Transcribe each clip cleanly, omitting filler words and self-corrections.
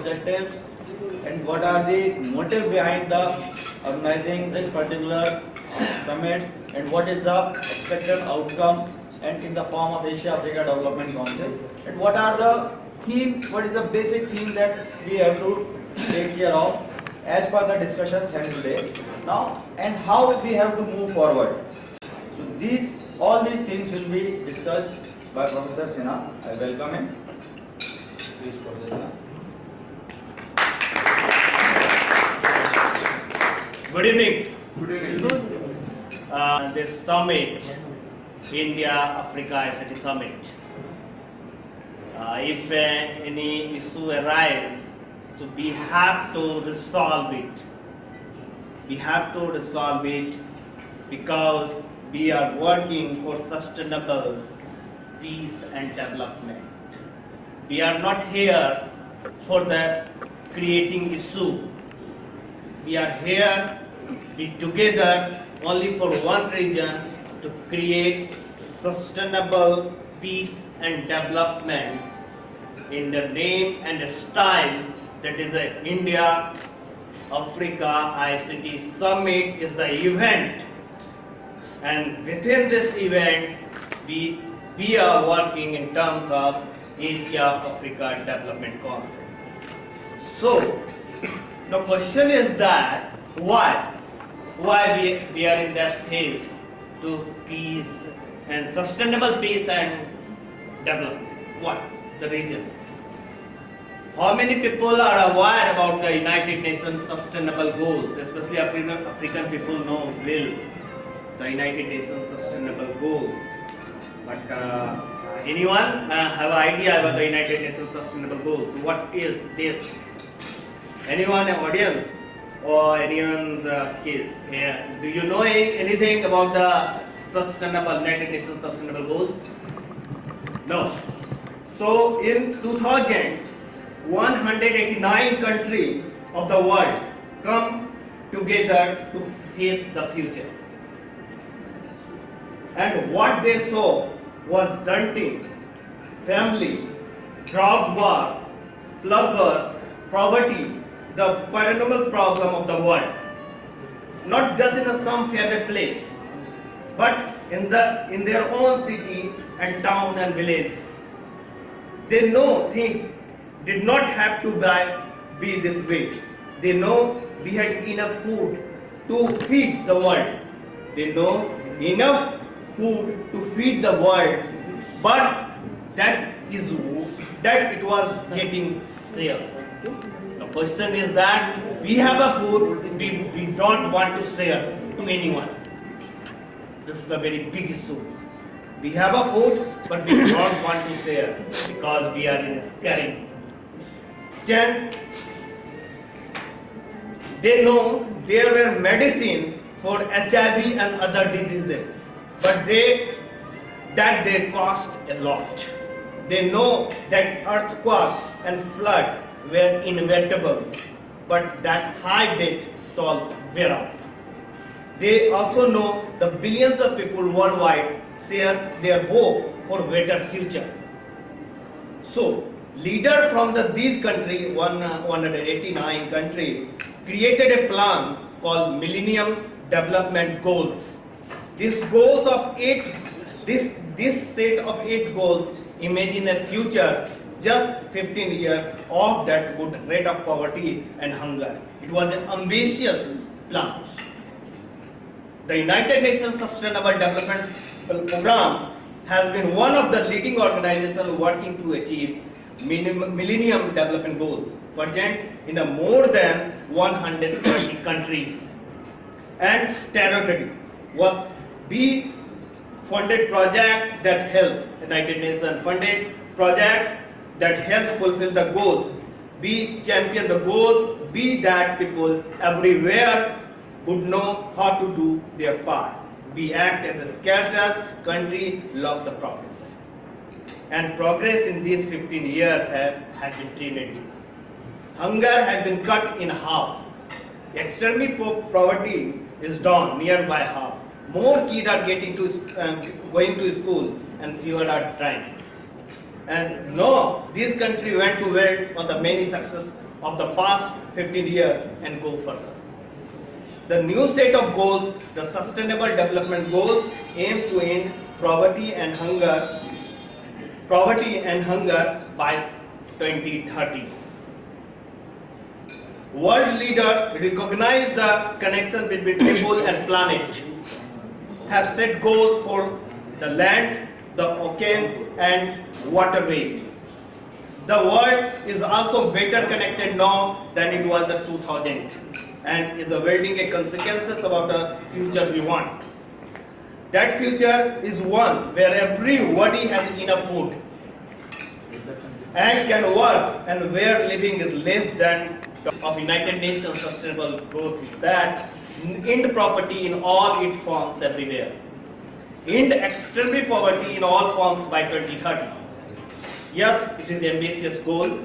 objectives and what are the motive behind the organizing this particular summit, and what is the expected outcome and in the form of Asia-Africa Development Council, and what are the theme, what is the basic theme that we have to take care of as per the discussions held today now, and how we have to move forward. So all these things will be discussed by Professor Sinha. I welcome him. Please, Professor Sinha. Good evening. Good evening. This summit, India-Africa ICT Summit. If any issue arises, so we have to resolve it. We have to resolve it because we are working for sustainable peace and development. We are not here for the creating issue. We are here to be together only for one reason, to create sustainable peace and development in the name and the style that is the India Africa ICT Summit is the event, and within this event we are working in terms of Asia Africa Development Council. So the question is that why we are in that phase to peace and sustainable peace and development. What the reason? How many people are aware about the United Nations Sustainable Goals? Especially African people know well the United Nations Sustainable Goals. But anyone have an idea about the United Nations Sustainable Goals? What is this? Anyone in audience or anyone the case? Do you know anything about the United Nations Sustainable Goals? No. So in 2000, 189 countries of the world come together to face the future. And what they saw was stunting, family, drought war, plunder, poverty, the perennial problem of the world. Not just in some favorite place, but in their own city and town and village. They know things did not have to be this way. They know we had enough food to feed the world. They know enough food to feed the world, but that it was getting sale. The question is that we have a food, we don't want to share to anyone. This is a very big issue. We have a food, but we don't want to share because we are in a scaring. They know there were medicine for HIV and other diseases, but they cost a lot. They know that earthquakes and flood were inevitable, but that high debt toll wear out. They also know the billions of people worldwide share their hope for better future. So, leader from these countries, 189 countries, created a plan called Millennium Development Goals. This set of 8 goals imagine a future just 15 years of that would rate of poverty and hunger. It was an ambitious plan. The United Nations Sustainable Development Program has been one of the leading organizations working to achieve Millennium Development Goals, present in more than 130 countries and territory. We funded project that help United Nations funded project that help fulfill the goals. We champion the goals. Be that people everywhere would know how to do their part. We act as a scattered country, love the progress. And progress in these 15 years has been tremendous. Hunger has been cut in half. Extreme poverty is down nearby half. More kids are going to school and fewer are dying. And no, this country went to well on the many success of the past 15 years and go further. The new set of goals, the Sustainable Development Goals, aim to end poverty and hunger by 2030. World leaders recognize the connection between people and planet, have set goals for the land, the ocean and waterway. The world is also better connected now than it was in 2000 and is building a consequences about the future we want. That future is one where everybody has enough food and can work, and where living is less than of United Nations Sustainable Growth, that end poverty in all its forms everywhere. End extreme poverty in all forms by 2030. Yes, it is an ambitious goal,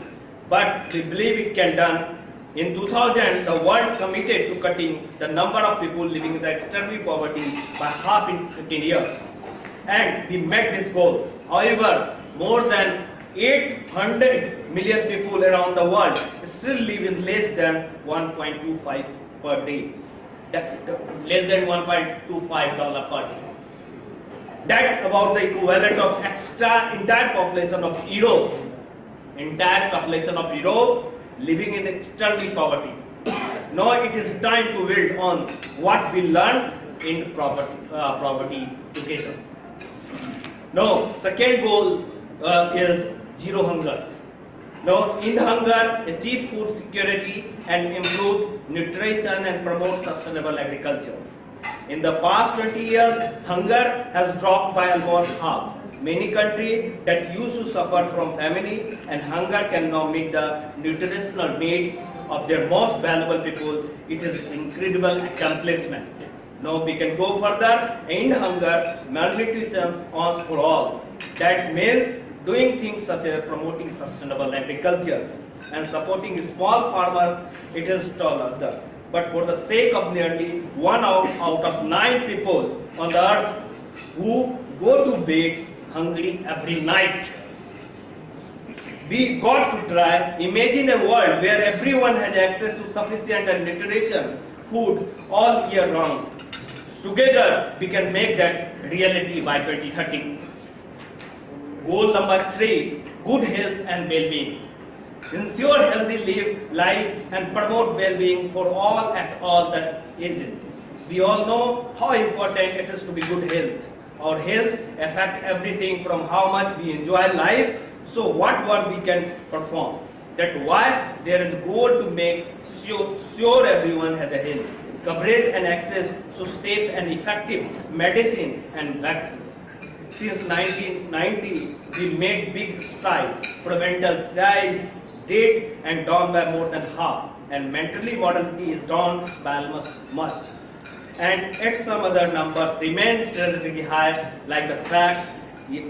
but we believe it can be done. In 2000, the world committed to cutting the number of people living in the extreme poverty by half in 15 years. And we met these goals. However, more than 800 million people around the world still live in less than 1.25 per day. Less than $1.25 per day. That about the equivalent of entire population of Europe. Entire population of Europe living in extreme poverty. Now it is time to build on what we learned in poverty education. Now, second goal is zero hunger. Now, in hunger, achieve food security and improve nutrition and promote sustainable agriculture. In the past 20 years, hunger has dropped by almost half. Many countries that used to suffer from famine and hunger can now meet the nutritional needs of their most valuable people. It is incredible accomplishment. Now we can go further, end hunger, malnutrition once for all. That means doing things such as promoting sustainable agriculture and supporting small farmers. It is taller. But for the sake of nearly 1 out of 9 people on the earth who go to bed hungry every night, we got to try. Imagine a world where everyone has access to sufficient and nutrition food all year round. Together, we can make that reality by 2030. Goal number 3, good health and well-being. Ensure healthy life and promote well-being for all at all the ages. We all know how important it is to be good health. Our health affects everything from how much we enjoy life, so what work we can perform. That's why there is a goal to make sure everyone has a health, coverage and access to safe and effective medicine and vaccine. Since 1990, we made big strides, preventing child death and down by more than half, and mentally mortality is down by almost much. And yet some other numbers remain relatively high, like the fact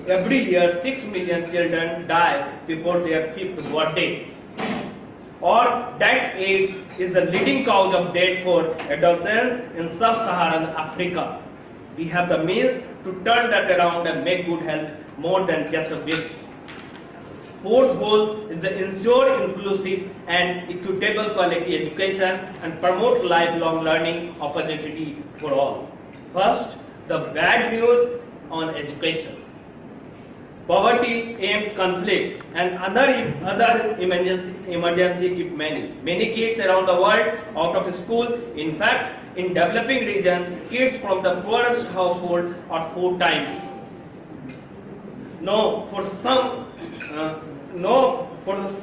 every year 6 million children die before their 5th birthday. Or that AIDS is the leading cause of death for adolescents in sub-Saharan Africa. We have the means to turn that around and make good health more than just a wish. Fourth goal is to ensure inclusive and equitable quality education and promote lifelong learning opportunity for all. First, the bad news on education. Poverty, aim, conflict, and other emergency keep many kids around the world out of school. In fact, in developing regions, kids from the poorest household are 4 times. For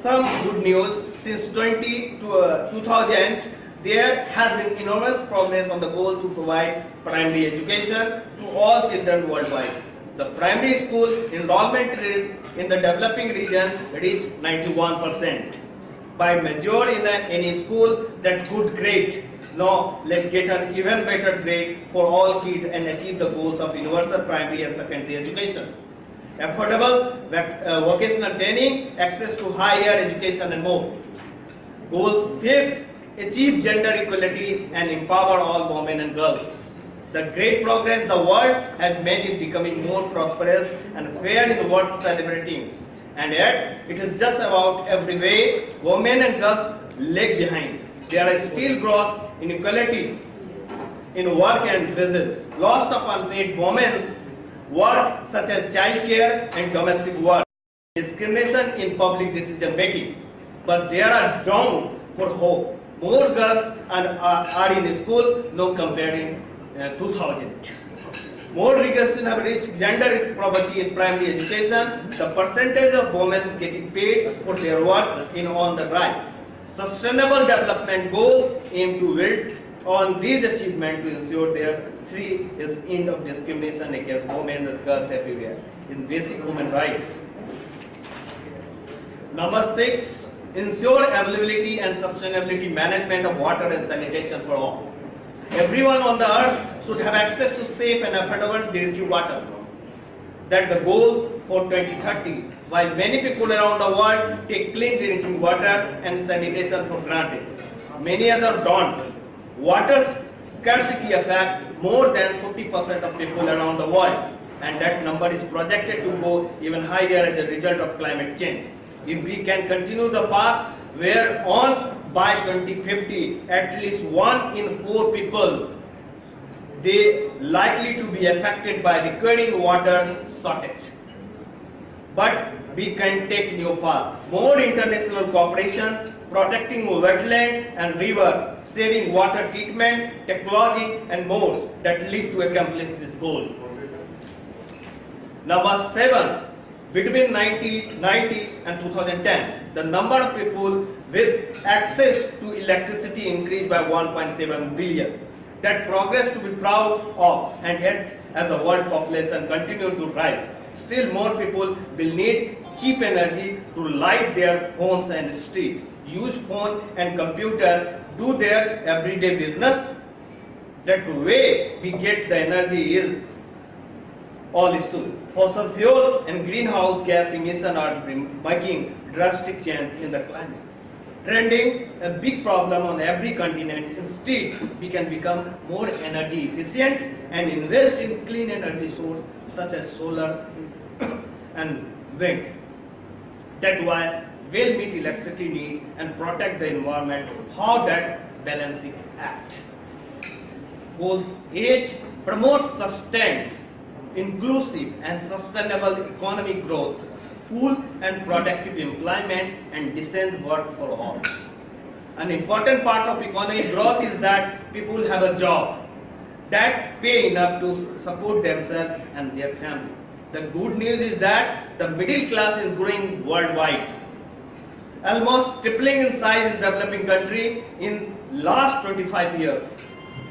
some good news, since 2000, there has been enormous progress on the goal to provide primary education to all children worldwide. The primary school enrollment rate in the developing region reached 91%. By major in any school, that good grade. Now let's get an even better grade for all kids and achieve the goals of universal primary and secondary education. Affordable vocational training, access to higher education and more. Goal 5th, achieve gender equality and empower all women and girls. The great progress the world has made in becoming more prosperous and fair is worth celebrating. And yet, it is just about every way women and girls lag behind. There are still gross inequality in work and wages, loss of unpaid women's work such as child care and domestic work, discrimination in public decision making. But there are ground for hope. More girls are in school, no comparing 2000. More recognition have reached gender equality in primary education. The percentage of women getting paid for their work in on the rise. Sustainable development goals aim to build on these achievements to ensure there is end of discrimination against women and girls everywhere in basic human rights. Number 6, ensure availability and sustainability management of water and sanitation for all. Everyone on the earth should have access to safe and affordable drinking water. That's the goal for 2030. While many people around the world take clean drinking water and sanitation for granted, many others don't. Water scarcity affects more than 40% of people around the world, and that number is projected to go even higher as a result of climate change. If we can continue the path we're on, by 2050, at least 1 in 4 people they likely to be affected by recurring water shortage. But we can take new path. More international cooperation, protecting wetland and river, saving water treatment, technology and more that lead to accomplish this goal. Number 7, between 1990 and 2010, the number of people with access to electricity increased by 1.7 billion. That progress to be proud of, and yet as the world population continues to rise, still more people will need cheap energy to light their homes and streets, use phone and computer, do their everyday business. That way we get the energy is all issue. Fossil fuels and greenhouse gas emission are making drastic change in the climate. Trending a big problem on every continent. Instead, we can become more energy efficient and invest in clean energy sources such as solar and wind. That's why we'll meet electricity need and protect the environment. How that balancing act. Goals 8, promote sustained, inclusive and sustainable economic growth, full and productive employment and decent work for all. An important part of economic growth is that people have a job that pay enough to support themselves and their family. The good news is that the middle class is growing worldwide, almost tripling in size in developing country in last 25 years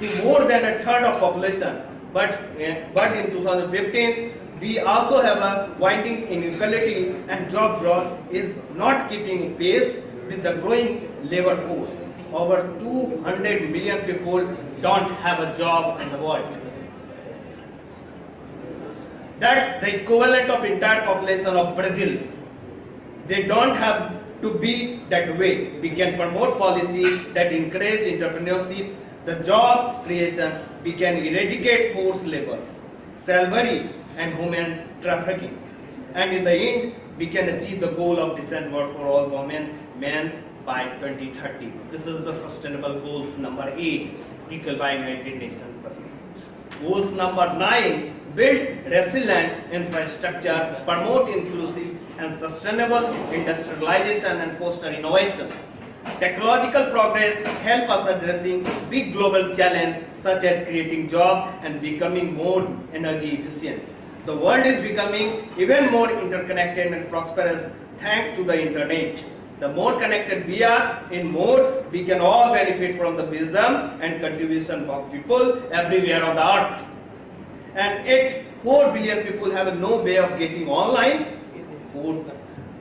to more than a third of population. But in 2015, we also have a widening inequality and job growth is not keeping pace with the growing labor force. Over 200 million people don't have a job in the world. That's the equivalent of entire population of Brazil. They don't have to be that way. We can promote policies that encourage entrepreneurship, the job creation. We can eradicate forced labor, slavery and human trafficking. And in the end, we can achieve the goal of decent work for all women, men by 2030. This is the sustainable goals number 8, declared by United Nations. Goals number 9, build resilient infrastructure, promote inclusive and sustainable industrialization and foster innovation. Technological progress help us addressing big global challenges such as creating jobs and becoming more energy efficient. The world is becoming even more interconnected and prosperous thanks to the internet. The more connected we are, in more we can all benefit from the wisdom and contribution of people everywhere on the earth. And yet 4 billion people have no way of getting online.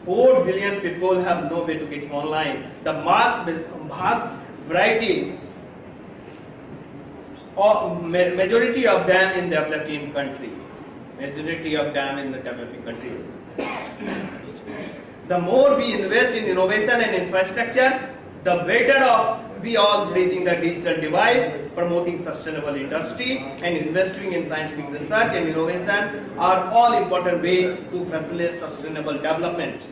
4 billion people have no way to get online. The vast variety, majority of them in developing countries. Majority of them in the developing countries. The more we invest in innovation and infrastructure, the better off we all bridging the digital divide, promoting sustainable industry and investing in scientific research and innovation are all important ways to facilitate sustainable development.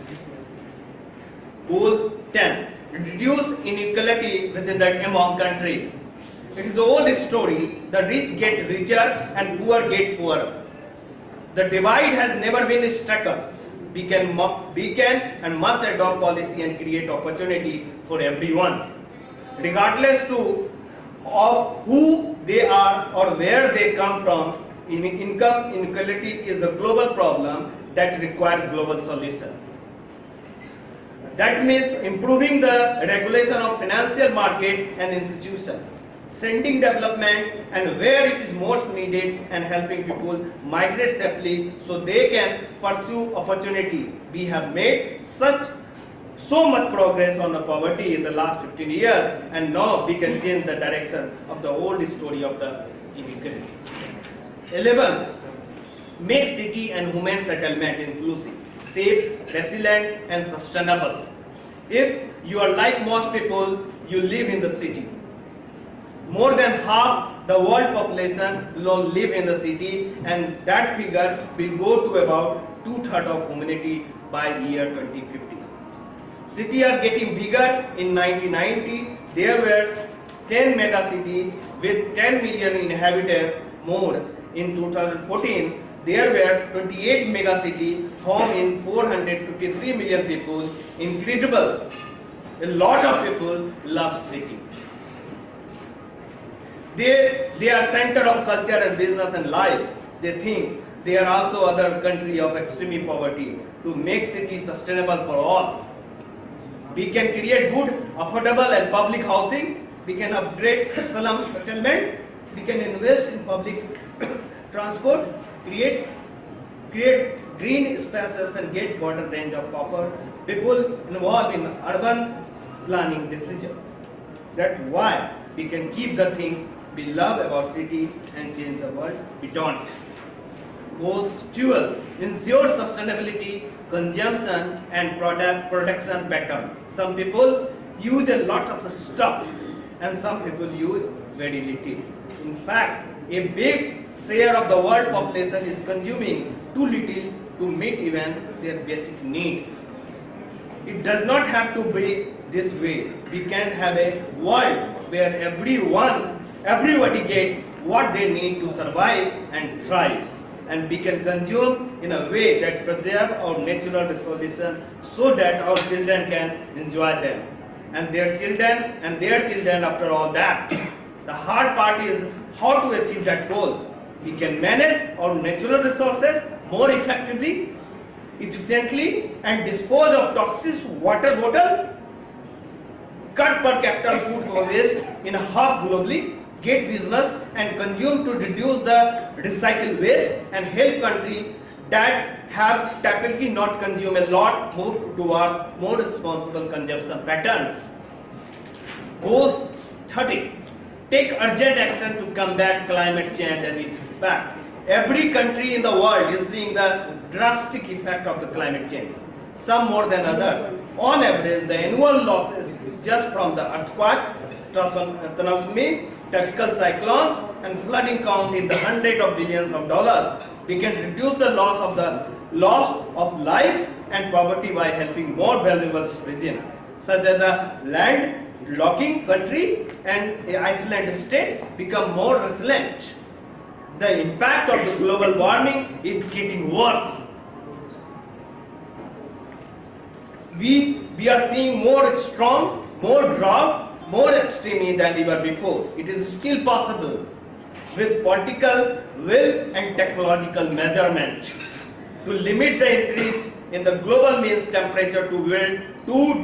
Goal 10. Reduce inequality within the among countries. It is the old story, the rich get richer and poor get poorer. The divide has never been struck up. We can and must adopt policy and create opportunity for everyone, regardless of who they are or where they come from. Income inequality is a global problem that requires global solution. That means improving the regulation of financial market and institution, sending development and where it is most needed, and helping people migrate safely so they can pursue opportunity. We have made so much progress on the poverty in the last 15 years, and now we can change the direction of the old story of the inequality. 11. Make city and human settlement inclusive, safe, resilient, and sustainable. If you are like most people, you live in the city. More than half the world population will live in the city, and that figure will go to about 2/3 of humanity by year 2050. Cities are getting bigger. In 1990, there were 10 mega cities with 10 million inhabitants more. In 2014, there were 28 mega cities home in 453 million people. Incredible. A lot of people love city. They are center of culture and business and life. They think they are also other country of extreme poverty to make cities sustainable for all. We can create good, affordable and public housing. We can upgrade slum settlement. We can invest in public transport, create green spaces and get broader range of people involved in urban planning decisions. That's why we can keep the things we love about city and change the world we don't. Goals 12. Ensure sustainability, consumption and production patterns. Some people use a lot of stuff and some people use very little. In fact, a big share of the world population is consuming too little to meet even their basic needs. It does not have to be this way. We can have a world where everybody get what they need to survive and thrive, and we can consume in a way that preserve our natural resources so that our children can enjoy them, and their children after all that. The hard part is how to achieve that goal. We can manage our natural resources more effectively, efficiently, and dispose of toxic water bottle, cut per capita food waste in half globally, get business and consume to reduce the recycled waste, and help countries that have typically not consumed a lot move towards more responsible consumption patterns. Goals 30. Take urgent action to combat climate change and its impact. Every country in the world is seeing the drastic effect of the climate change, some more than others. On average, the annual losses just from the earthquake, tsunami, tropical cyclones and flooding count in the hundreds of billions of dollars. We can reduce the loss of life and property by helping more valuable regions, such as the land-locking country and the Iceland state become more resilient. The impact of the global warming is getting worse. We are seeing more storm, more drought, more extreme than ever before. It is still possible with political will and technological measurement to limit the increase in the global mean temperature to well 2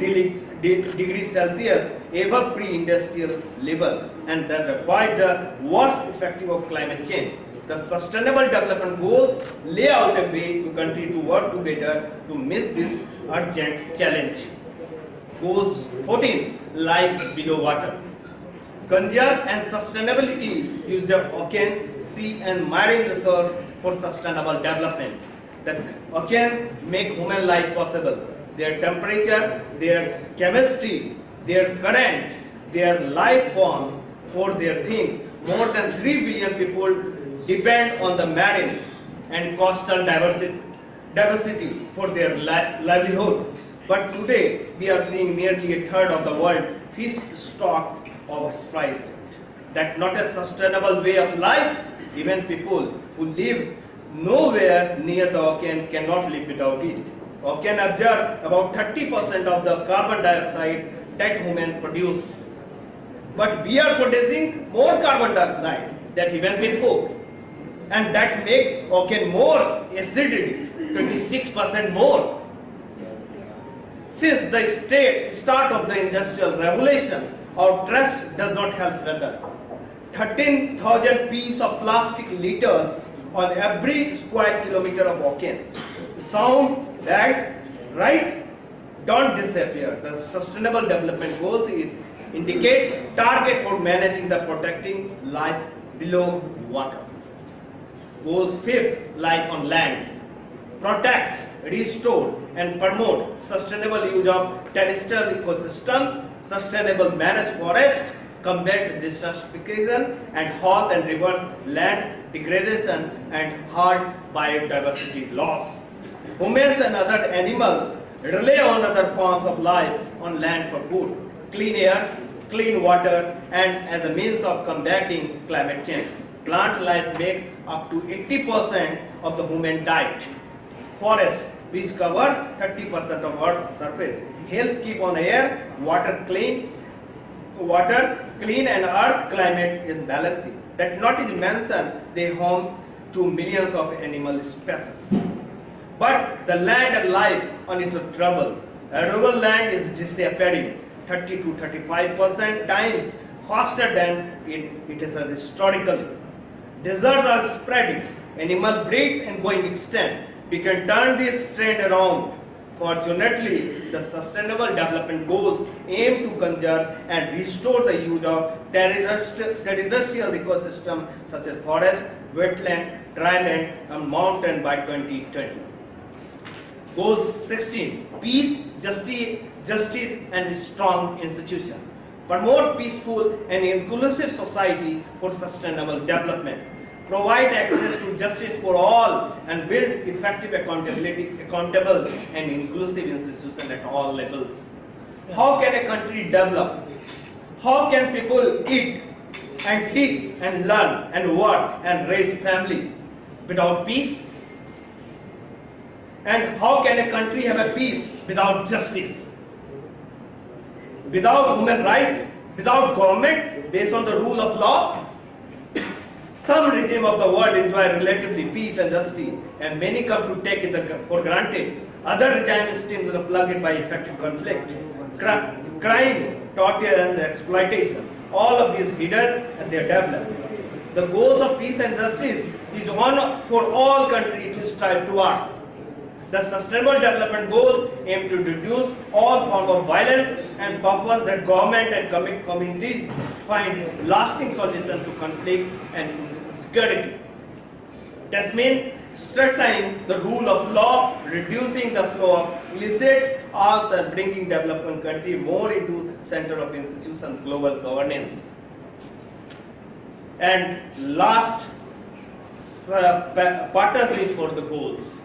degrees Celsius above pre-industrial level, and that avoid the worst effect of climate change. The Sustainable Development Goals lay out a way to country to work together to meet this urgent challenge. Goals 14. Life below water. Conserve and sustainability use the ocean, sea and marine resource for sustainable development. The ocean make human life possible. Their temperature, their chemistry, their current, their life forms for their things. More than 3 billion people depend on the marine and coastal diversity for their livelihood. But today, we are seeing nearly a third of the world fish stocks ostracized. That's not a sustainable way of life. Even people who live nowhere near the ocean cannot live without it. Ocean absorb about 30% of the carbon dioxide that humans produce. But we are producing more carbon dioxide than even before. And that makes ocean more acidic, 26% more. Since the start of the Industrial Revolution, our trust does not help others. 13,000 pieces of plastic litters on every square kilometer of ocean. Sound bad, right? Don't disappear. The Sustainable Development Goals indicate target for managing the protecting life below water. Goals 5th, life on land. Protect, restore, and promote sustainable use of terrestrial ecosystems, sustainable managed forest, combat desertification, and halt and reverse land degradation and halt biodiversity loss. Humans and other animals rely on other forms of life on land for food, clean air, clean water, and as a means of combating climate change. Plant life makes up to 80% of the human diet. Forests, which cover 30% of Earth's surface, help keep on air, water clean, and Earth climate is balancing. That not is mentioned, they home to millions of animal species. But the land and life on its trouble. Arable land is disappearing 30 to 35% times faster than it is historically. Deserts are spreading, animal breeds and going extinct. We can turn this trend around. Fortunately, the Sustainable Development Goals aim to conserve and restore the use of terrestrial ecosystem such as forest, wetland, dryland, and mountain by 2020. Goal 16, peace, justice and strong institution. Promote peaceful and inclusive society for sustainable development. Provide access to justice for all and build effective accountable and inclusive institutions at all levels. How can a country develop? How can people eat and teach and learn and work and raise family without peace? And how can a country have a peace without justice? Without human rights? Without government based on the rule of law? Some regions of the world enjoy relatively peace and justice, and many come to take it for granted. Other regimes still are plagued by effective conflict, crime, torture, and exploitation. All of these hidden and they are developed. The goals of peace and justice is one for all countries to strive towards. The Sustainable Development Goals aim to reduce all forms of violence and purpose that government and communities find lasting solutions to conflict and security. That means strengthening the rule of law, reducing the flow of illicit arms, and bringing developing country more into center of institutional global governance. And last, partnership for the goals.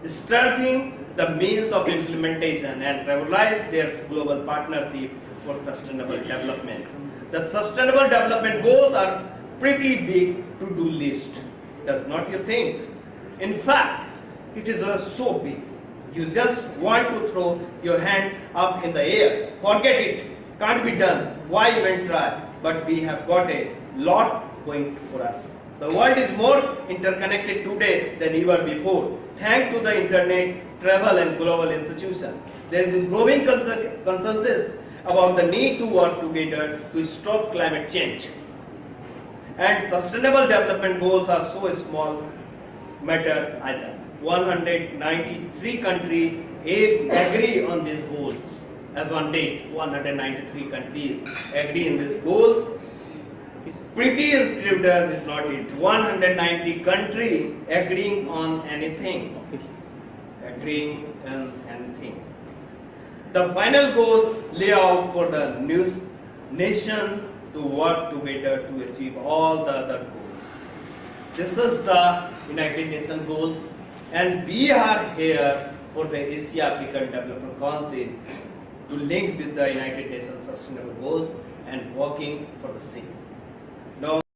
Strengthening the means of implementation and realize their global partnership for sustainable development. The Sustainable Development Goals are pretty big to-do list, does not you think? In fact, it is so big. You just want to throw your hand up in the air. Forget it. Can't be done. Why even try? But we have got a lot going for us. The world is more interconnected today than ever before, thanks to the internet, travel and global institutions. There is a growing consensus about the need to work together to stop climate change. And Sustainable Development Goals are so small matter either. 193 countries agree on these goals. As on date, 193 countries agree in these goals. Pretty readers is not it. 190 countries agreeing on anything. Agreeing on anything. The final goal lay out for the nation to work together to achieve all the other goals. This is the United Nations goals, and we are here for the Asia African Development Council to link with the United Nations Sustainable Goals and working for the same. Now,